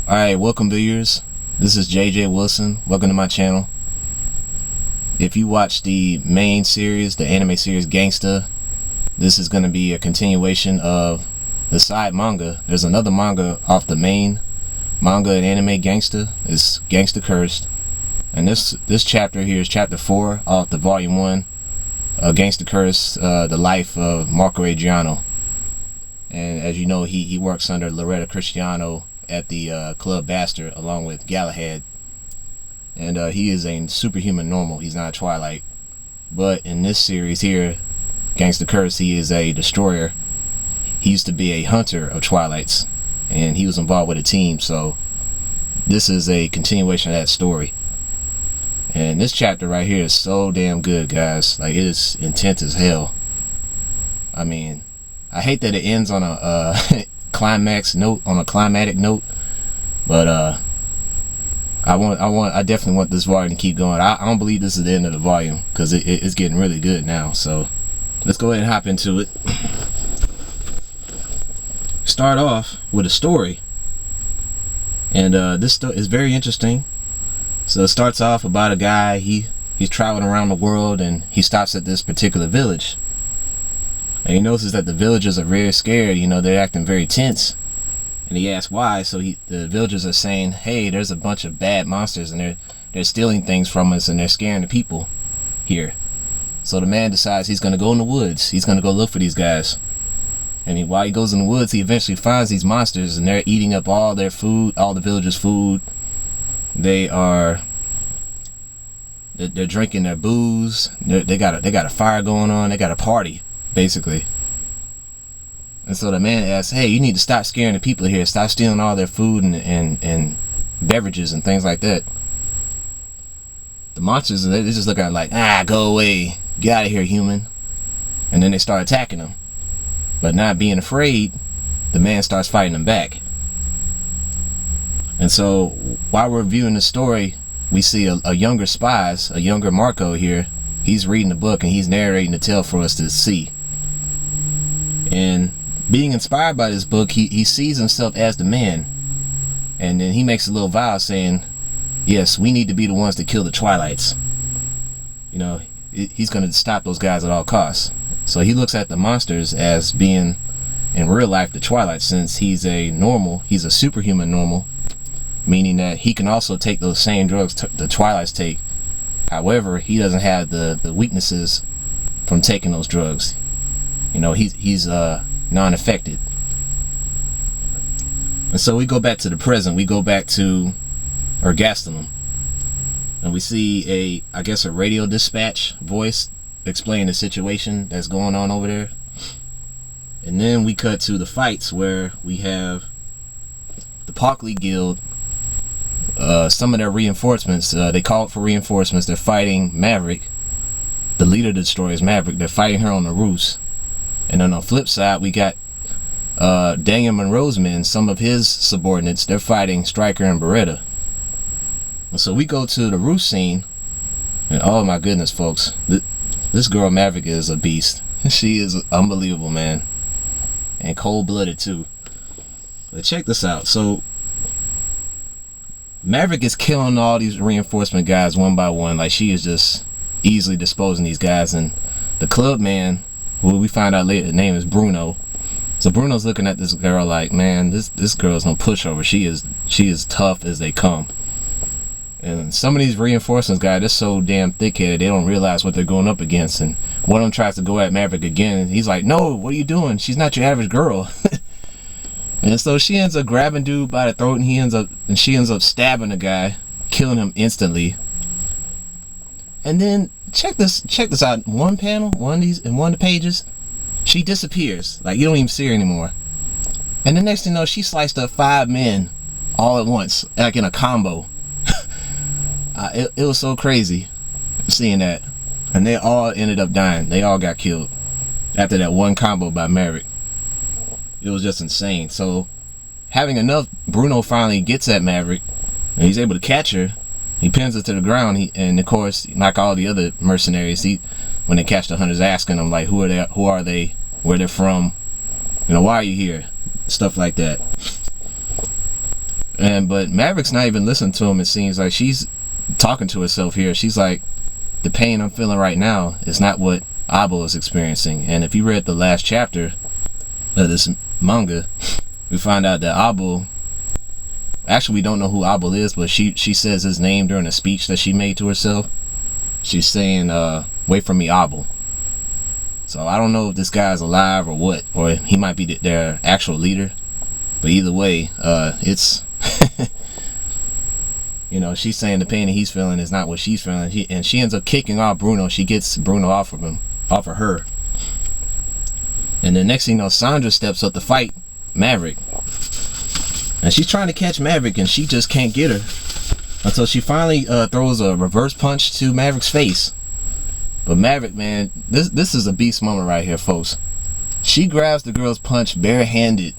Alright, welcome viewers. This is JJ Wilson. Welcome to my channel. If you watch the main series, the anime series Gangsta, this is going to be a continuation of the side manga. There's another manga off the main manga and anime Gangsta. It's Gangsta Cursed. And this chapter here is chapter 4 off the volume 1 Gangsta Cursed, the life of Marco Adriano. And as you know, he works under Loretta Cristiano at the Club Bastard along with Galahad, and he is a superhuman normal. He's not a Twilight, but in this series here, Gangsta Curse, he is a destroyer. He used to be a hunter of Twilights, and he was involved with a team. So this is a continuation of that story, and this chapter right here is so damn good, guys. Like, it is intense as hell. I mean, I hate that it ends on a climatic note, but I definitely want this volume to keep going. I don't believe this is the end of the volume, because it's getting really good now. So let's go ahead and hop into it. Start off with a story, and this story is very interesting. So it starts off about a guy. He's traveling around the world, and he stops at this particular village. And he notices that the villagers are very scared. You know, they're acting very tense. And he asks why. So the villagers are saying, hey, there's a bunch of bad monsters, and they're stealing things from us, and they're scaring the people here. So the man decides he's going to go in the woods. He's going to go look for these guys. And while he goes in the woods, he eventually finds these monsters, and they're eating up all their food, all the villagers' food. They're drinking their booze. They got a fire going on. They got a party, basically. And so the man asks, hey, you need to stop scaring the people here. Stop stealing all their food and beverages and things like that. The monsters, they just look at him like, go away. Get out of here, human. And then they start attacking him. But not being afraid, the man starts fighting them back. And so while we're viewing the story, we see a younger spies, a younger Marco here. He's reading the book, and he's narrating the tale for us to see. And being inspired by this book, he sees himself as the man. And then he makes a little vow saying, yes, we need to be the ones to kill the Twilights. You know, he's going to stop those guys at all costs. So he looks at the monsters as being, in real life, the Twilights, since he's a normal, he's a superhuman normal, meaning that he can also take those same drugs the Twilights take. However, he doesn't have the weaknesses from taking those drugs. You know, he's non-affected. And so we go back to the present. We go back to Ergastelum, and we see I guess a radio dispatch voice explaining the situation that's going on over there. And then we cut to the fights, where we have the Parkley Guild. Some of their reinforcements, they called for reinforcements. They're fighting Maverick. The leader of the destroyer is Maverick. They're fighting her on the roofs. And on the flip side, we got Daniel Monroe's men, some of his subordinates. They're fighting Stryker and Beretta. And so we go to the roof scene, and oh my goodness, folks, this girl Maverick is a beast. She is unbelievable, man, and cold-blooded too. But check this out. So Maverick is killing all these reinforcement guys one by one. Like, she is just easily disposing these guys. And the club man, who we find out later, the name is Bruno. So Bruno's looking at this girl like, man, this girl's no pushover. She is tough as they come. And some of these reinforcements guys, they're so damn thick-headed, they don't realize what they're going up against. And one of them tries to go at Maverick again, and he's like, no, what are you doing? She's not your average girl. And so she ends up grabbing dude by the throat, and she ends up stabbing the guy, killing him instantly. And then check this out. One panel, one of the pages, she disappears. Like, you don't even see her anymore. And the next thing you know, she sliced up 5 men all at once, like in a combo. It was so crazy seeing that. And they all ended up dying. They all got killed after that one combo by Maverick. It was just insane. So having enough, Bruno finally gets at Maverick, and he's able to catch her. He pins her to the ground. And of course, like all the other mercenaries, when they catch the hunters, asking them like, who are they, where they're from, you know, why are you here, stuff like that. But Maverick's not even listening to him. It seems like she's talking to herself here. She's like, the pain I'm feeling right now is not what Abo is experiencing. And if you read the last chapter of this manga, we find out that Abo, actually we don't know who Abo is, but she says his name during a speech that she made to herself. She's saying, wait for me, Abo. So I don't know if this guy's alive or what, or he might be their actual leader. But either way, it's you know, she's saying the pain that he's feeling is not what she's feeling. And she ends up kicking off Bruno. She gets Bruno off of her. And the next thing you know, Sandra steps up to fight Maverick. And she's trying to catch Maverick, and she just can't get her. Until she finally throws a reverse punch to Maverick's face. But Maverick, man, this is a beast moment right here, folks. She grabs the girl's punch barehanded.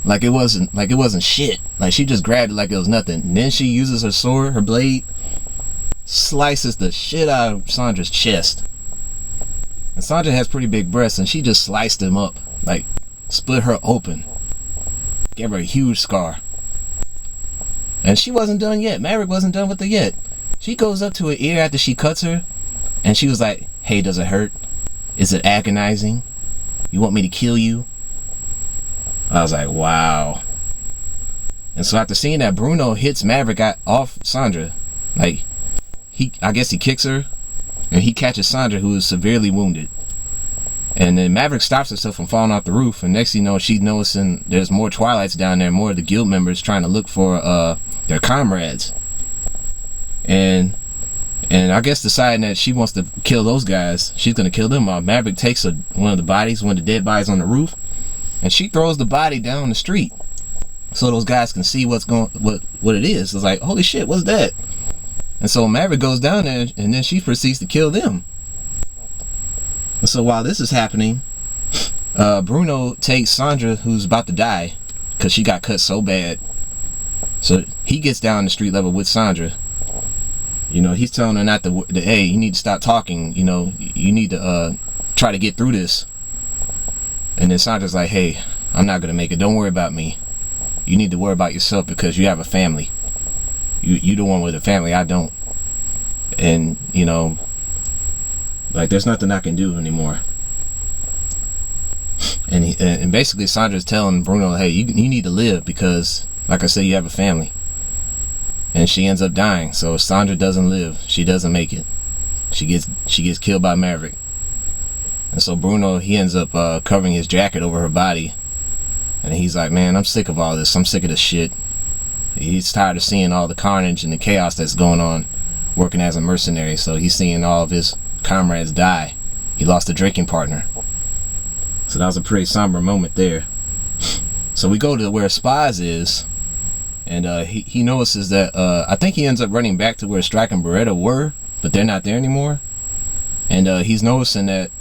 Like it wasn't shit. Like she just grabbed it like it was nothing. And then she uses her sword, her blade, slices the shit out of Sandra's chest. And Sandra has pretty big breasts, and she just sliced them up. Like, split her open. Gave her a huge scar. And she wasn't done yet. Maverick wasn't done with her yet. She goes up to her ear after she cuts her, and she was like, hey, does it hurt? Is it agonizing? You want me to kill you? I was like, wow. And so after seeing that, Bruno hits Maverick off Sandra. Like, I guess he kicks her, and he catches Sandra, who is severely wounded. And then Maverick stops herself from falling off the roof, and next thing you know, she's noticing there's more Twilights down there, more of the guild members trying to look for their comrades. And I guess deciding that she wants to kill those guys, she's gonna kill them. Maverick takes one of the dead bodies on the roof, and she throws the body down the street so those guys can see what it is. It's like, holy shit, what's that? And so Maverick goes down there, and then she proceeds to kill them. And so while this is happening, Bruno takes Sandra, who's about to die because she got cut so bad. So he gets down the street level with Sandra. You know, he's telling her not to, hey, you need to stop talking. You know, you need to try to get through this. And then Sandra's like, hey, I'm not gonna make it. Don't worry about me. You need to worry about yourself because you have a family. You the one with a family. I don't. And you know, like there's nothing I can do anymore. And basically Sandra's telling Bruno, hey, you need to live because, like I said, you have a family. And she ends up dying. So Sandra doesn't live. She doesn't make it. She gets killed by Maverick. And so Bruno, he ends up covering his jacket over her body. And he's like, man, I'm sick of all this. I'm sick of this shit. He's tired of seeing all the carnage and the chaos that's going on working as a mercenary. So he's seeing all of his comrades die. He lost a drinking partner. So that was a pretty somber moment there. So we go to where Spies is. And he notices that, I think he ends up running back to where Strike and Beretta were. But they're not there anymore. And he's noticing that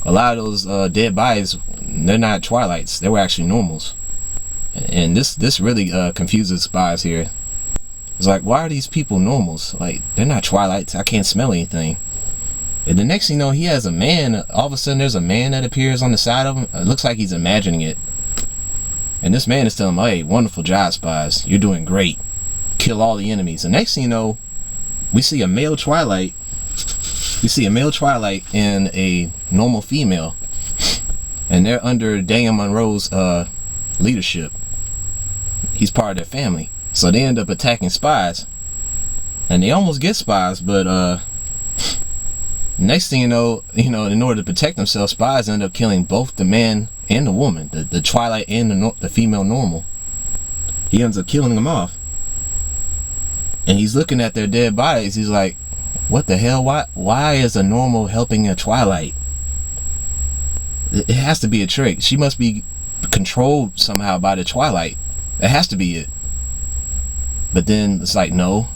a lot of those dead bodies, they're not Twilights. They were actually normals. And this really confuses Spies here. It's like, why are these people normals? Like, they're not Twilights. I can't smell anything. And the next thing you know, he has a man. All of a sudden, there's a man that appears on the side of him. It looks like he's imagining it. And this man is telling him, hey, wonderful job, Spies. You're doing great. Kill all the enemies. The next thing you know, we see a male Twilight. We see a male Twilight and a normal female. And they're under Daniel Monroe's leadership. He's part of their family. So they end up attacking Spies. And they almost get Spies, but next thing you know, in order to protect themselves, Spies end up killing both the man and the woman, the Twilight and the female normal. He ends up killing them off. And he's looking at their dead bodies. He's like, what the hell? Why is a normal helping a Twilight? It has to be a trick. She must be controlled somehow by the Twilight. That has to be it. But then it's like, no.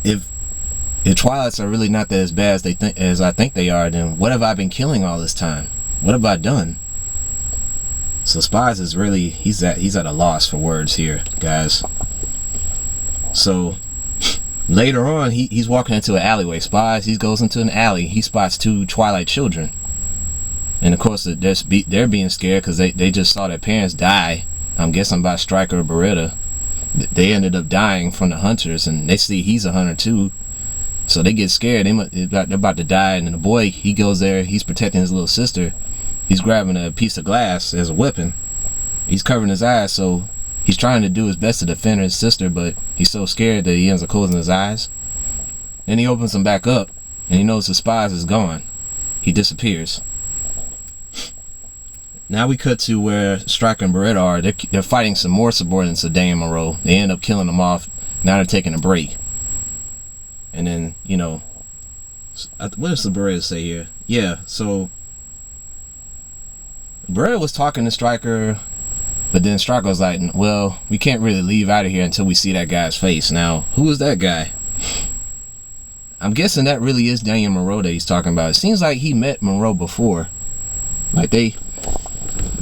If Twilights are really not that as bad as I think they are, then what have I been killing all this time? What have I done? So Spies is really, he's at a loss for words here, guys. So later on, he's walking into an alleyway. Spies, he goes into an alley. He spots two Twilight children. And of course they're being scared because they just saw their parents die. I'm guessing by Stryker or Beretta. They ended up dying from the hunters, and they see he's a hunter too, so they get scared. They're about to die, and then the boy, he goes there, he's protecting his little sister. He's grabbing a piece of glass as a weapon. He's covering his eyes, so he's trying to do his best to defend his sister, but he's so scared that he ends up closing his eyes. Then he opens them back up, and he knows the spies is gone. He disappears. Now we cut to where Stryker and Beretta are. They're fighting some more subordinates of Daniel Monroe. They end up killing them off. Now they're taking a break. And then, you know, what does the Beretta say here? Yeah, so Beretta was talking to Stryker, but then Stryker was like, well, we can't really leave out of here until we see that guy's face. Now, who is that guy? I'm guessing that really is Daniel Monroe that he's talking about. It seems like he met Monroe before. Like they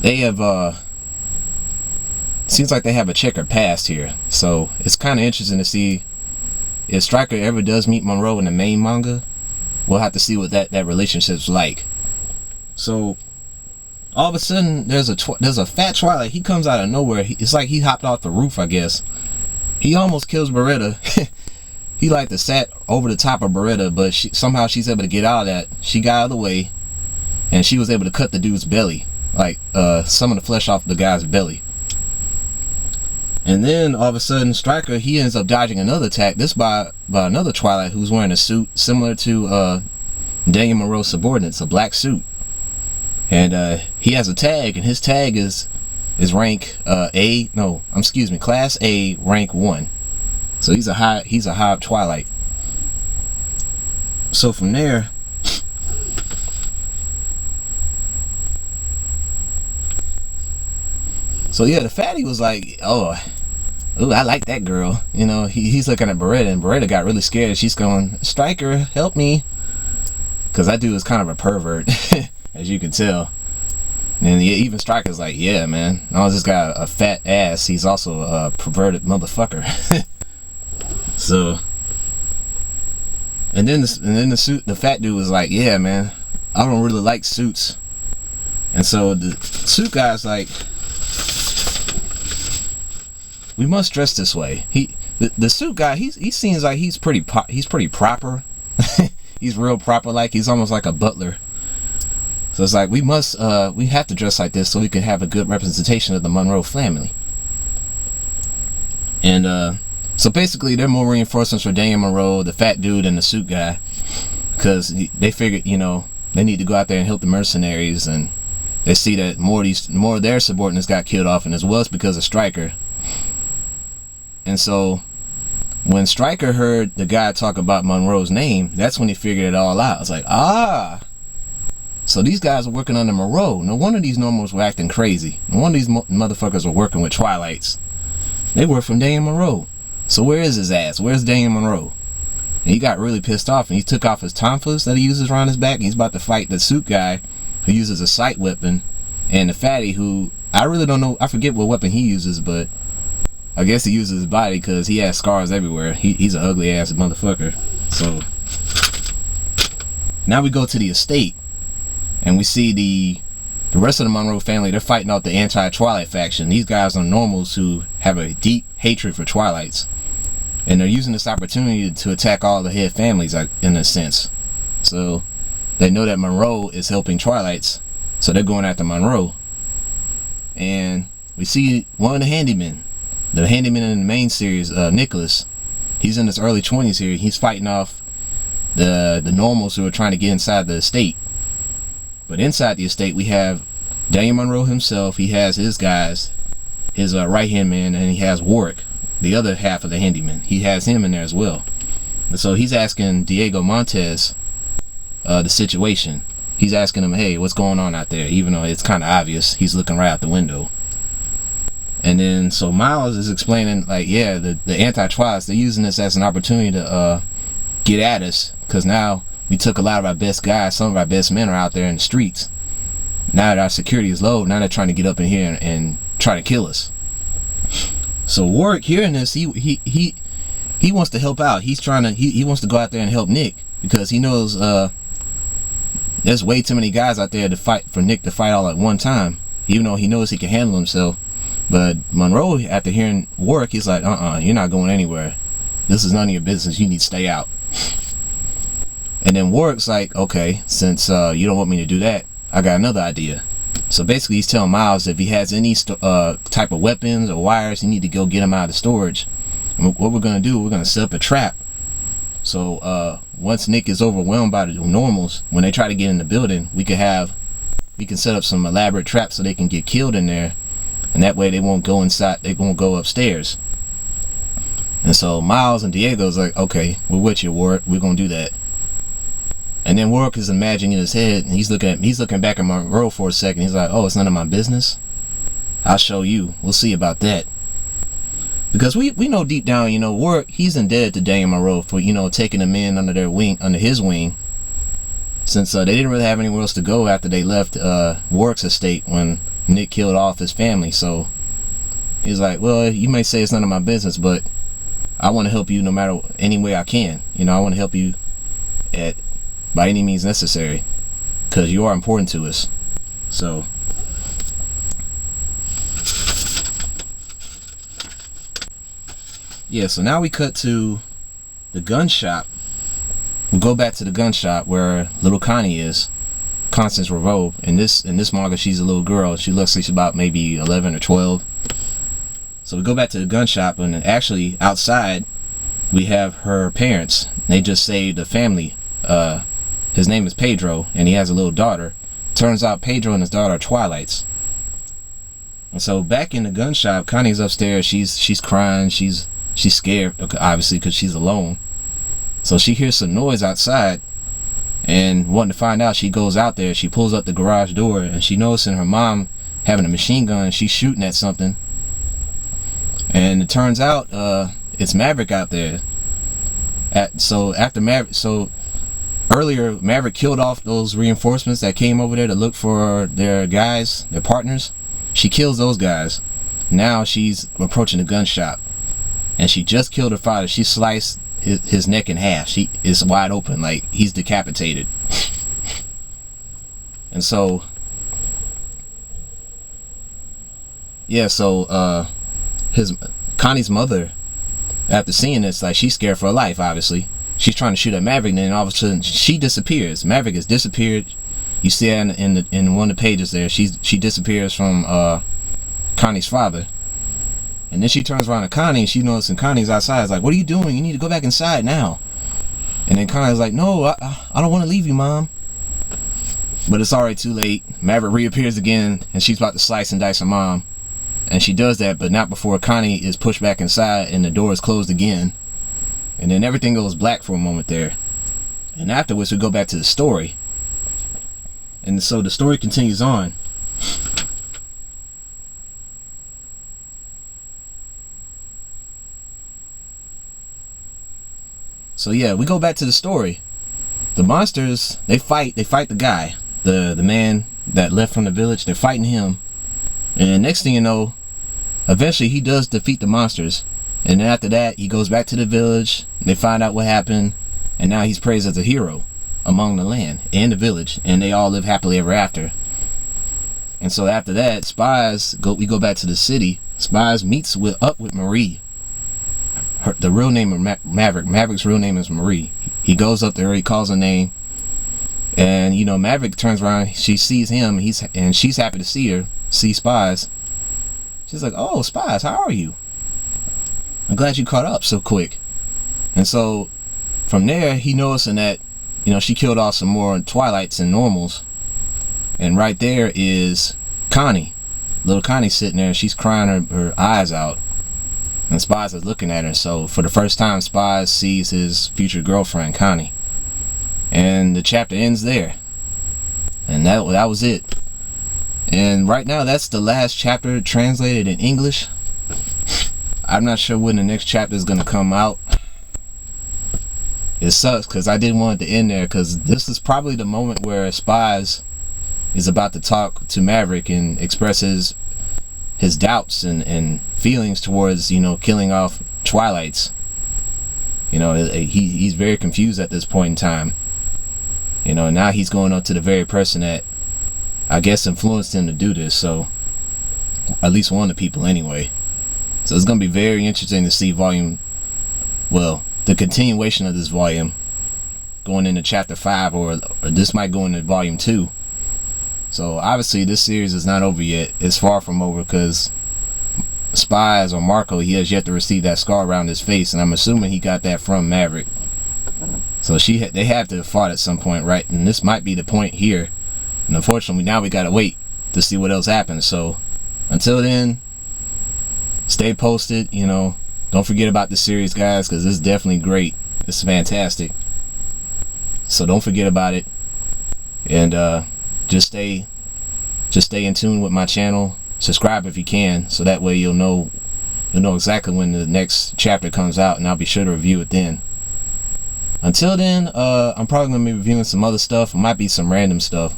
have seems like they have a checkered past here. So it's kind of interesting to see if Stryker ever does meet Monroe in the main manga. We'll have to see what that relationship's like. So all of a sudden there's a fat Twilight. He comes out of nowhere. It's like he hopped off the roof, I guess. He almost kills Beretta. He like to sat over the top of Beretta, but somehow she's able to get out of that. She got out of the way, and she was able to cut the dude's belly, like some of the flesh off the guy's belly. And then all of a sudden Stryker, he ends up dodging another attack, this by another Twilight who's wearing a suit similar to Daniel Monroe's subordinates, a black suit. And he has a tag, and his tag is rank Class A, rank 1. So he's a high Twilight. So from there, so yeah, the fatty was like, oh, ooh, I like that girl. You know, he's looking at Beretta, and Beretta got really scared. She's going, Stryker, help me. Because that dude is kind of a pervert, as you can tell. And yeah, even Stryker's like, yeah, man, not only this guy a fat ass, he's also a perverted motherfucker. So, and then the fat dude was like, yeah, man, I don't really like suits. And so the suit guy's like, we must dress this way. The suit guy, he seems like he's pretty proper. He's real proper, like he's almost like a butler. So it's like we have to dress like this so we can have a good representation of the Monroe family. And so basically they're more reinforcements for Daniel Monroe, the fat dude, and the suit guy, because they figured, you know, they need to go out there and help the mercenaries, and they see that more of their subordinates got killed off, and as well as because of Stryker. And so when Stryker heard the guy talk about Monroe's name, that's when he figured it all out. It's like, so these guys are working under Monroe. No wonder these normals were acting crazy. No wonder these motherfuckers were working with Twilights. They work from Daniel Monroe. So where is his ass? Where's Daniel Monroe? And he got really pissed off, and he took off his tonfas that he uses around his back. He's about to fight the suit guy who uses a sight weapon, and the fatty who, I really don't know, I forget what weapon he uses, but I guess he uses his body because he has scars everywhere. He's an ugly ass motherfucker. So now we go to the estate, and we see the rest of the Monroe family. They're fighting out the anti-Twilight faction. These guys are normals who have a deep hatred for Twilights, and they're using this opportunity to attack all the head families, in a sense. So they know that Monroe is helping Twilights, so they're going after Monroe. And we see one of the handymen in the main series, Nicholas. He's in his early 20s here. He's fighting off the normals who are trying to get inside the estate. But inside the estate we have Daniel Monroe himself. He has his guys, his right hand man, and he has Warwick, the other half of the handyman. He has him in there as well. And so he's asking Diego Montez the situation. He's asking him, hey, what's going on out there? Even though it's kind of obvious, he's looking right out the window. And then so Miles is explaining, like, yeah, the anti-Twilights, they're using this as an opportunity to get at us, because now we took a lot of our best guys, some of our best men are out there in the streets. Now that our security is low, now they're trying to get up in here and try to kill us. So Warwick, hearing this, he wants to help out. He's trying to he wants to go out there and help Nick, because he knows there's way too many guys out there to fight for Nick to fight all at one time, even though he knows he can handle himself. But Monroe, after hearing Warwick, he's like, you're not going anywhere. This is none of your business. You need to stay out. And then Warwick's like, okay, since you don't want me to do that, I got another idea. So basically he's telling Miles if he has any type of weapons or wires, you need to go get them out of storage. And what we're going to do, we're going to set up a trap. So once Nick is overwhelmed by the normals, when they try to get in the building, we can set up some elaborate traps so they can get killed in there. And that way they won't go inside, they won't go upstairs. And so Miles and Diego's like, okay, we're with you, Warwick, we're going to do that. And then Warwick is imagining in his head, and he's looking back at Monroe for a second. He's like, oh, it's none of my business. I'll show you. We'll see about that. Because we know deep down, Warwick, he's indebted to Daniel Monroe for, taking him in under his wing. Since they didn't really have anywhere else to go after they left Warwick's estate when Nick killed off his family. So he's like, well, you may say it's none of my business, but I want to help you no matter any way I can. I want to help you by any means necessary, because you are important to us. So yeah, so now we cut to the gun shop. We go back to the gun shop where little Connie is, Constance Revolt. In this manga, she's a little girl. She looks like she's about maybe 11 or 12. So we go back to the gun shop, and actually outside we have her parents. They just saved a family. His name is Pedro, and he has a little daughter. Turns out Pedro and his daughter are Twilights. And so back in the gun shop, Connie's upstairs. She's crying. She's scared, obviously, because she's alone. So she hears some noise outside, and wanting to find out, she goes out there. She pulls up the garage door, and she noticing her mom having a machine gun. She's shooting at something, and it turns out it's Maverick out there. Earlier, Maverick killed off those reinforcements that came over there to look for their guys, their partners. She kills those guys. Now she's approaching the gun shop, and she just killed her father. She sliced his neck in half. She is wide open, like he's decapitated. And so yeah, so Connie's mother, after seeing this, like, she's scared for her life. Obviously she's trying to shoot at Maverick, and then all of a sudden she disappears. Maverick has disappeared. You see that in one of the pages there. She disappears from Connie's father. And then she turns around to Connie, and she notices Connie's outside. It's like, what are you doing? You need to go back inside now. And then Connie's like, no, I don't want to leave you, Mom. But it's already too late. Maverick reappears again, and she's about to slice and dice her mom. And she does that, but not before Connie is pushed back inside and the door is closed again. And then everything goes black for a moment there. And afterwards, we go back to the story. And so the story continues on. So yeah, we go back to the story. The monsters, they fight the guy, the man that left from the village. They're fighting him, and next thing you know, eventually he does defeat the monsters. And then after that, he goes back to the village. They find out what happened, and now he's praised as a hero among the land and the village, and they all live happily ever after. And so after that, we go back to the city. Spies meets up with Marie. The real name of Maverick. Maverick's real name is Marie. He goes up there, he calls her name, and Maverick turns around. She sees him. And she's happy to see Spies. She's like, "Oh, Spies, how are you? I'm glad you caught up so quick." And so from there, he noticing that she killed off some more Twilights and normals, and right there is Connie. Little Connie sitting there, and she's crying her eyes out. And Spies is looking at her. So for the first time, Spies sees his future girlfriend, Connie. And the chapter ends there. And that was it. And right now, that's the last chapter translated in English. I'm not sure when the next chapter is going to come out. It sucks because I didn't want it to end there, because this is probably the moment where Spies is about to talk to Maverick and expresses his doubts and feelings towards killing off Twilights. He's very confused at this point in time. You know, and now he's going up to the very person that I guess influenced him to do this. So at least one of the people anyway. So it's gonna be very interesting to see the continuation of this volume going into chapter 5, or this might go into volume 2. So obviously this series is not over yet. It's far from over, because Spies, or Marco, he has yet to receive that scar around his face, and I'm assuming he got that from Maverick. So they have to have fought at some point, right? And this might be the point here. And unfortunately now we gotta wait to see what else happens. So until then, stay posted. You know, don't forget about the series, guys, because it's definitely great. It's fantastic. So don't forget about it, and just stay in tune with my channel. Subscribe if you can, so that way you'll know exactly when the next chapter comes out, and I'll be sure to review it then. Until then, I'm probably gonna be reviewing some other stuff. It might be some random stuff,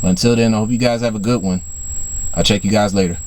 but until then, I hope you guys have a good one. I'll check you guys later.